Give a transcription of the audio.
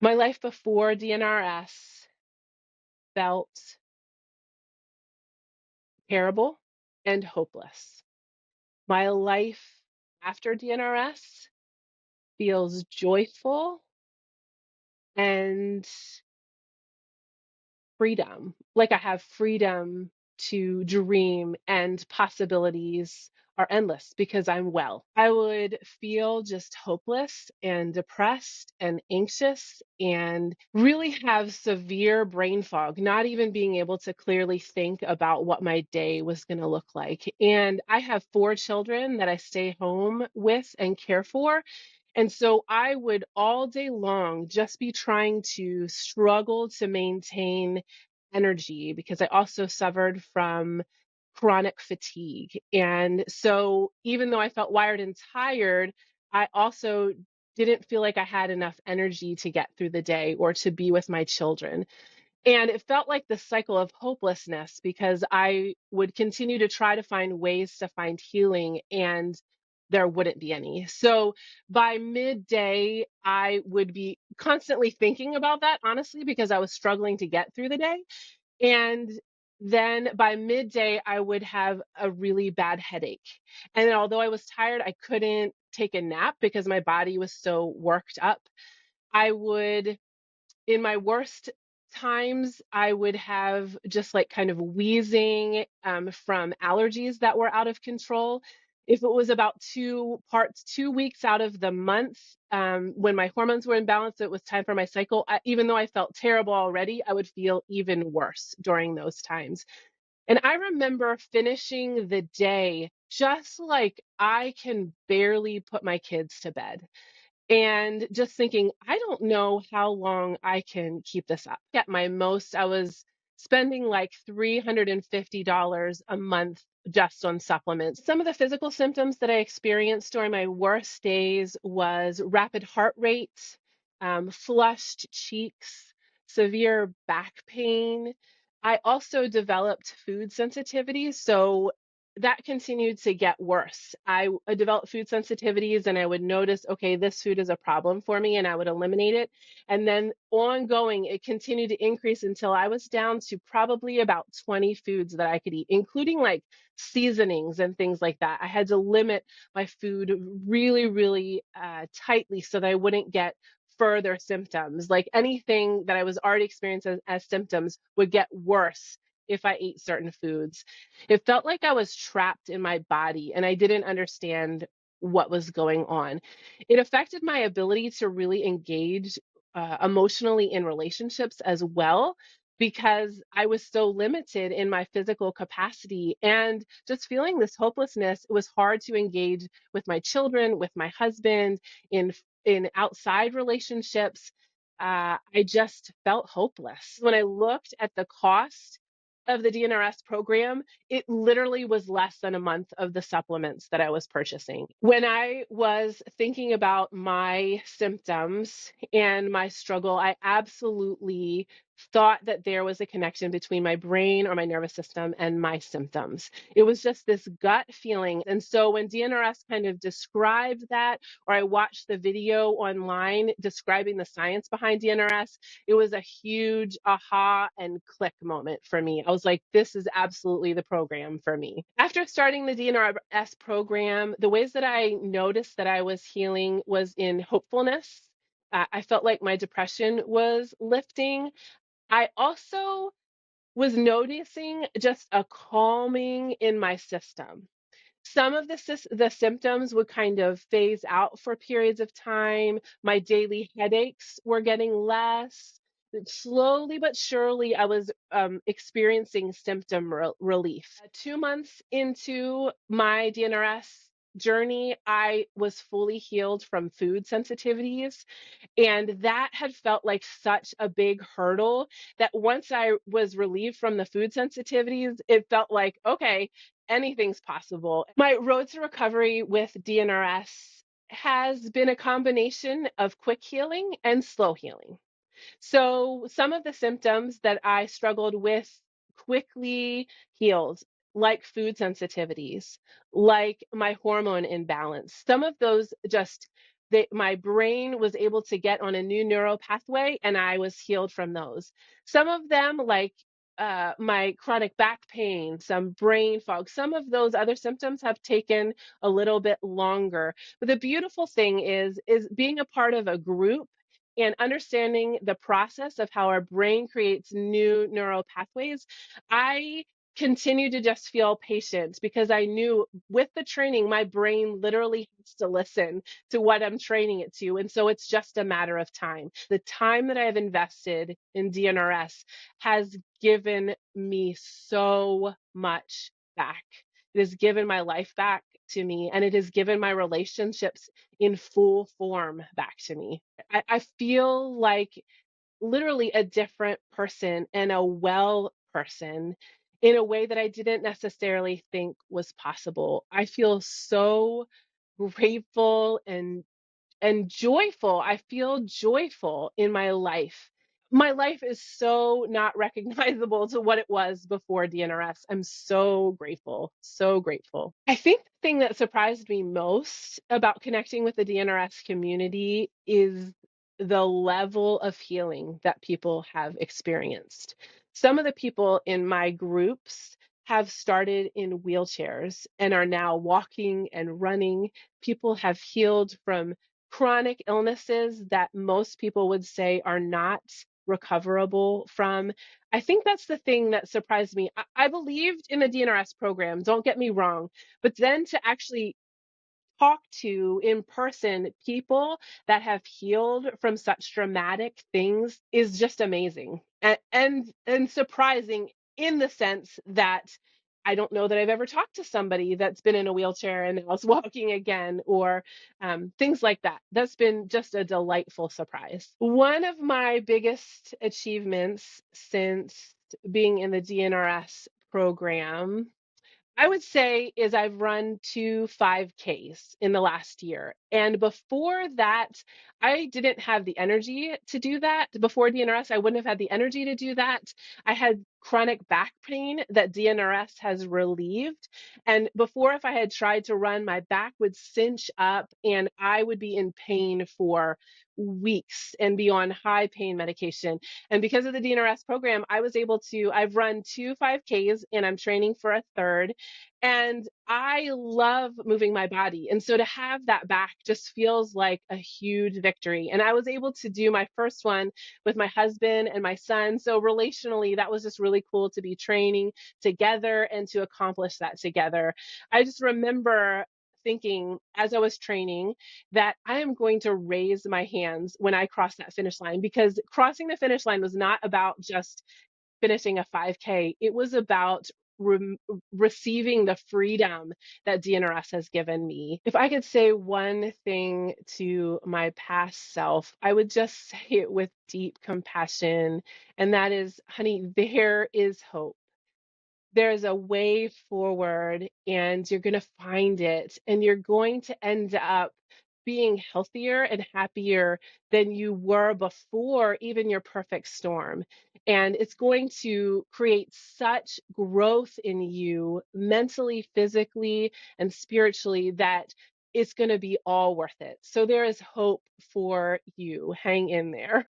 My life before DNRS felt terrible and hopeless. My life after DNRS feels joyful and freedom. Like I have freedom to dream, and possibilities are endless because I'm well. I would feel just hopeless and depressed and anxious and really have severe brain fog, not even being able to clearly think about what my day was going to look like. And I have 4 children that I stay home with and care for. And so I would all day long just be trying to struggle to maintain energy because I also suffered from chronic fatigue. And so even though I felt wired and tired, I also didn't feel like I had enough energy to get through the day or to be with my children. And it felt like the cycle of hopelessness because I would continue to try to find ways to find healing, and there wouldn't be any. So by midday, I would be constantly thinking about that, honestly, because I was struggling to get through the day. And then by midday, I would have a really bad headache. And then although I was tired, I couldn't take a nap because my body was so worked up. I would In my worst times, I would have just like kind of wheezing from allergies that were out of control. If it was about 2 weeks out of the month, when my hormones were imbalanced, it was time for my cycle. Even though I felt terrible already, I would feel even worse during those times. And I remember finishing the day just like I can barely put my kids to bed and just thinking, I don't know how long I can keep this up. At my most, I was spending like $350 a month just on supplements. Some of the physical symptoms that I experienced during my worst days was rapid heart rate, flushed cheeks, severe back pain. I also developed food sensitivity, so that continued to get worse. I developed food sensitivities, and I would notice, okay, this food is a problem for me, and I would eliminate it. And then ongoing, it continued to increase until I was down to probably about 20 foods that I could eat, including like seasonings and things like that. I had to limit my food really, really tightly so that I wouldn't get further symptoms. Like anything that I was already experiencing as symptoms would get worse if I ate certain foods. It felt like I was trapped in my body and I didn't understand what was going on. It affected my ability to really engage emotionally in relationships as well, because I was so limited in my physical capacity and just feeling this hopelessness. It was hard to engage with my children, with my husband, in outside relationships. I just felt hopeless. When I looked at the cost of the DNRS program, it literally was less than a month of the supplements that I was purchasing. When I was thinking about my symptoms and my struggle, I absolutely thought that there was a connection between my brain or my nervous system and my symptoms. It was just this gut feeling. And so when DNRS kind of described that, or I watched the video online describing the science behind DNRS, it was a huge aha and click moment for me. I was like, this is absolutely the program for me. After starting the DNRS program, the ways that I noticed that I was healing was in hopefulness. I felt like my depression was lifting. I also was noticing just a calming in my system. Some of the symptoms would kind of phase out for periods of time. My daily headaches were getting less. Slowly but surely, I was experiencing symptom relief. 2 months into my DNRS journey, I was fully healed from food sensitivities. And that had felt like such a big hurdle that once I was relieved from the food sensitivities, it felt like, okay, anything's possible. My road to recovery with DNRS has been a combination of quick healing and slow healing. So some of the symptoms that I struggled with quickly healed, like food sensitivities, like my hormone imbalance. Some of those just my brain was able to get on a new neural pathway and I was healed from those. Some of them, like my chronic back pain, some brain fog, some of those other symptoms have taken a little bit longer. But the beautiful thing is being a part of a group and understanding the process of how our brain creates new neural pathways. I continue to just feel patient because I knew with the training, my brain literally has to listen to what I'm training it to. And so it's just a matter of time. The time that I have invested in DNRS has given me so much back. It has given my life back to me, and it has given my relationships in full form back to me. I feel like literally a different person and a well person in a way that I didn't necessarily think was possible. I feel so grateful and joyful. I feel joyful in my life. My life is so not recognizable to what it was before DNRS. I'm so grateful, so grateful. I think the thing that surprised me most about connecting with the DNRS community is the level of healing that people have experienced. Some of the people in my groups have started in wheelchairs and are now walking and running. People have healed from chronic illnesses that most people would say are not recoverable from. I think that's the thing that surprised me. I believed in the DNRS program, don't get me wrong, but then to actually talk to in person people that have healed from such dramatic things is just amazing and surprising in the sense that I don't know that I've ever talked to somebody that's been in a wheelchair and now is walking again, or things like that. That's been just a delightful surprise. One of my biggest achievements since being in the DNRS program, I would say, is I've run 2 5Ks in the last year. And before that, I didn't have the energy to do that. Before DNRS, I wouldn't have had the energy to do that. I had chronic back pain that DNRS has relieved. And before, if I had tried to run, my back would cinch up and I would be in pain for weeks and be on high pain medication. And because of the DNRS program, I was able to, I've run 2 5Ks and I'm training for a third. And I love moving my body. And so to have that back just feels like a huge victory. And I was able to do my first one with my husband and my son. So relationally, that was just really cool to be training together and to accomplish that together. I just remember thinking as I was training that I am going to raise my hands when I cross that finish line, because crossing the finish line was not about just finishing a 5K. It was about re- receiving the freedom that DNRS has given me. If I could say one thing to my past self, I would just say it with deep compassion, and that is, honey, there is hope. There's a way forward and you're going to find it, and you're going to end up being healthier and happier than you were before even your perfect storm. And it's going to create such growth in you mentally, physically, and spiritually that it's going to be all worth it. So there is hope for you. Hang in there.